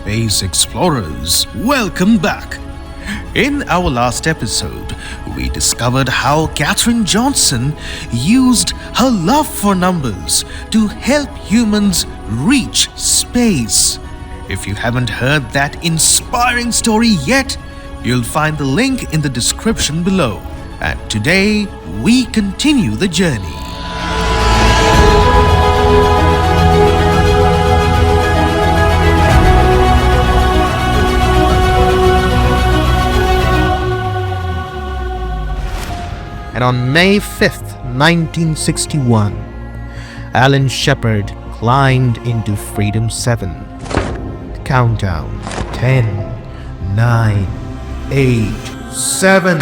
space explorers, welcome back. In our last episode, we discovered how Katherine Johnson used her love for numbers to help humans reach space. If you haven't heard that inspiring story yet, you'll find the link in the description below. And today, we continue the journey. And on May 5th, 1961, Alan Shepard climbed into Freedom 7. Countdown: 10, 9, 8, 7.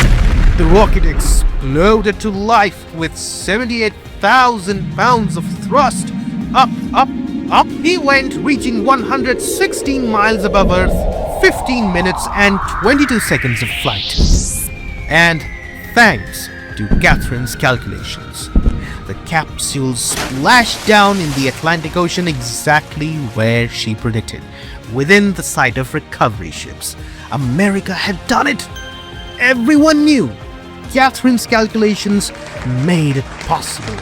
The rocket exploded to life with 78,000 pounds of thrust. Up, up, up he went, reaching 116 miles above Earth, 15 minutes and 22 seconds of flight. And thanks to Katherine's calculations, the capsule splashed down in the Atlantic Ocean exactly where she predicted, within the sight of recovery ships. America had done it! Everyone knew Katherine's calculations made it possible.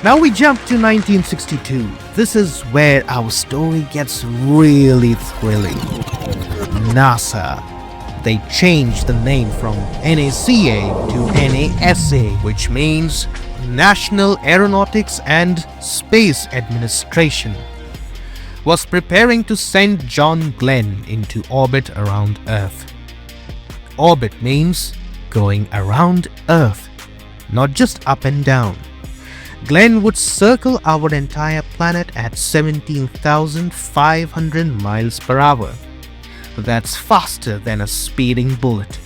Now we jump to 1962. This is where our story gets really thrilling. NASA. They changed the name from NACA to NASA, which means National Aeronautics and Space Administration, was preparing to send John Glenn into orbit around Earth. Orbit means going around Earth, not just up and down. Glenn would circle our entire planet at 17,500 miles per hour. That's faster than a speeding bullet.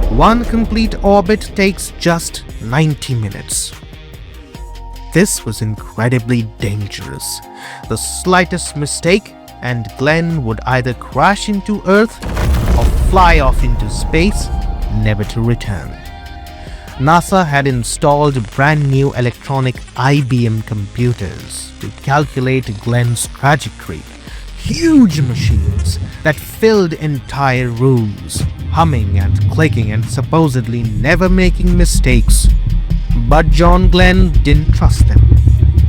One complete orbit takes just 90 minutes. This was incredibly dangerous. The slightest mistake and Glenn would either crash into Earth or fly off into space, never to return. NASA had installed brand new electronic IBM computers to calculate Glenn's trajectory. Huge machines that filled entire rooms, humming and clicking and supposedly never making mistakes. But John Glenn didn't trust them.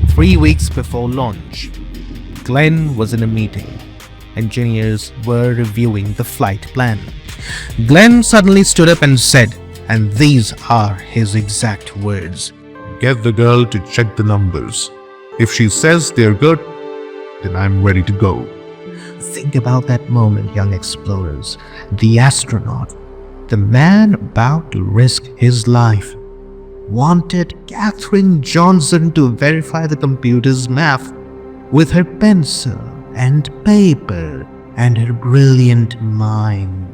3 weeks before launch, Glenn was in a meeting. Engineers were reviewing the flight plan. Glenn suddenly stood up and said, and these are his exact words, "Get the girl to check the numbers. If she says they're good, then I'm ready to go." Think about that moment, young explorers. The astronaut, the man about to risk his life, wanted Katherine Johnson to verify the computer's math with her pencil and paper and her brilliant mind.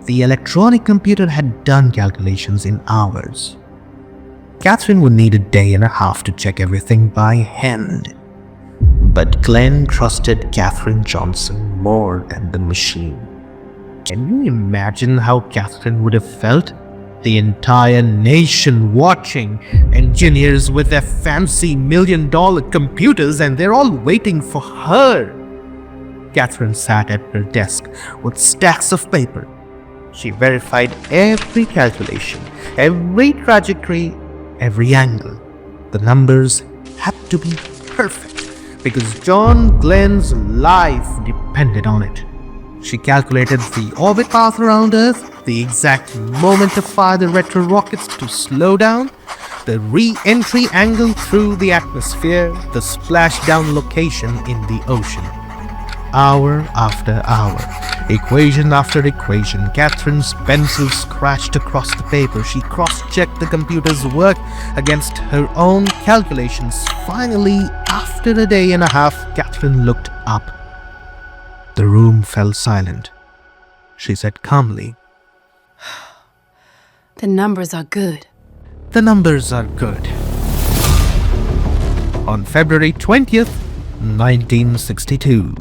The electronic computer had done calculations in hours. Katherine would need a day and a half to check everything by hand. But Glenn trusted Katherine Johnson more than the machine. Can you imagine how Katherine would have felt? The entire nation watching, engineers with their fancy $1,000,000 computers, and they're all waiting for her. Katherine sat at her desk with stacks of paper. She verified every calculation, every trajectory, every angle. The numbers had to be perfect, because John Glenn's life depended on it. She calculated the orbit path around Earth, the exact moment to fire the retro rockets to slow down, the re-entry angle through the atmosphere, the splashdown location in the ocean. Hour after hour, equation after equation, Katherine's pencil scratched across the paper. She cross-checked the computer's work against her own calculations. Finally, after a day and a half, Katherine looked up. The room fell silent. She said calmly, "The numbers are good." "The numbers are good." On February 20th, 1962,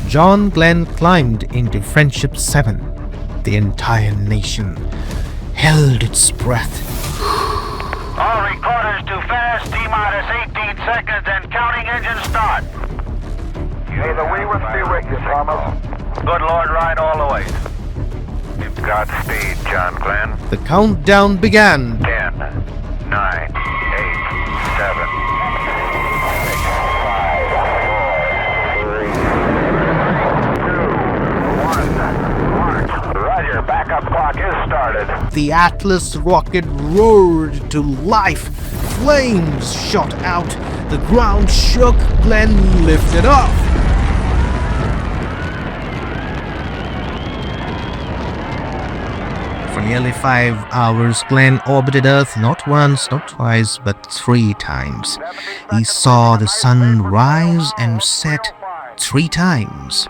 John Glenn climbed into Friendship 7. The entire nation held its breath. All recorders too fast, T-minus 18 seconds and counting engine start. May the Weaver be with you, Thomas. Good Lord, ride all the way. Godspeed, John Glenn. The countdown began. 10, 9, 8, 7, 6, 5, 4, 3, 2, 1, march. Roger, backup clock is started. The Atlas rocket roared to life. Flames shot out. The ground shook. Glenn lifted off. For nearly 5 hours, Glenn orbited Earth not once, not twice, but 3 times. He saw the sun rise and set 3 times.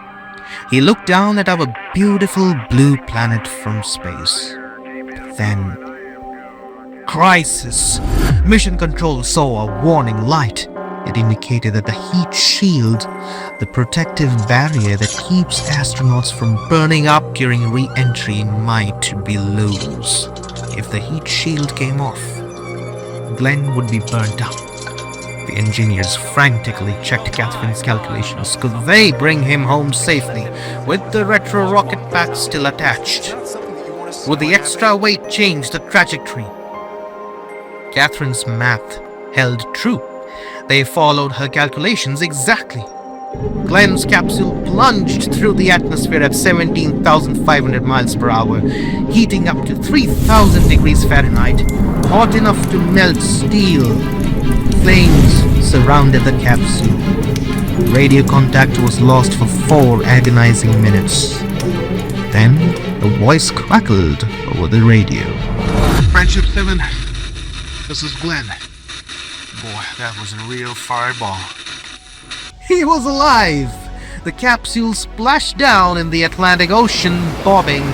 He looked down at our beautiful blue planet from space. Then, crisis! Mission Control saw a warning light. It indicated that the heat shield, the protective barrier that keeps astronauts from burning up during re-entry, might be loose. If the heat shield came off, Glenn would be burned up. The engineers frantically checked Catherine's calculations. Could they bring him home safely with the retro rocket pack still attached? Would the extra weight change the trajectory? Catherine's math held true. They followed her calculations exactly. Glenn's capsule plunged through the atmosphere at 17,500 miles per hour, heating up to 3,000 degrees Fahrenheit, hot enough to melt steel. Flames surrounded the capsule. Radio contact was lost for 4 agonizing minutes. Then, a voice crackled over the radio. Friendship 7, this is Glenn. Boy, that was a real fireball. He was alive! The capsule splashed down in the Atlantic Ocean, bobbing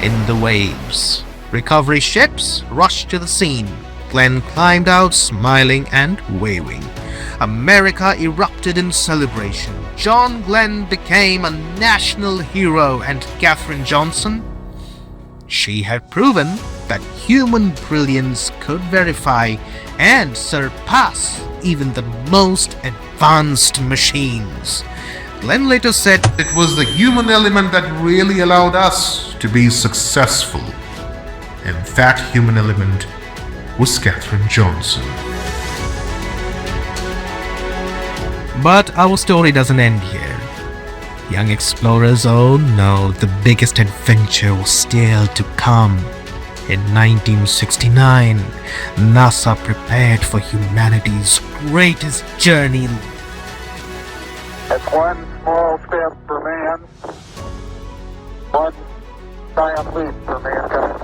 in the waves. Recovery ships rushed to the scene. Glenn climbed out, smiling and waving. America erupted in celebration. John Glenn became a national hero, and Katherine Johnson? She had proven that human brilliance could verify and surpass even the most advanced machines. Glenn later said, It was the human element that really allowed us to be successful. And that human element was Katherine Johnson. But our story doesn't end here. Young explorers, oh no, the biggest adventure was still to come. In 1969, NASA prepared for humanity's greatest journey. It's one small step for man, one giant leap for mankind.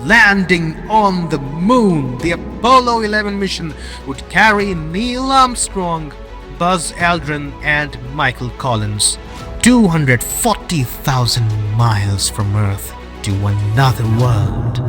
Landing on the moon, the Apollo 11 mission would carry Neil Armstrong, Buzz Aldrin, and Michael Collins 240,000 miles from Earth to another world.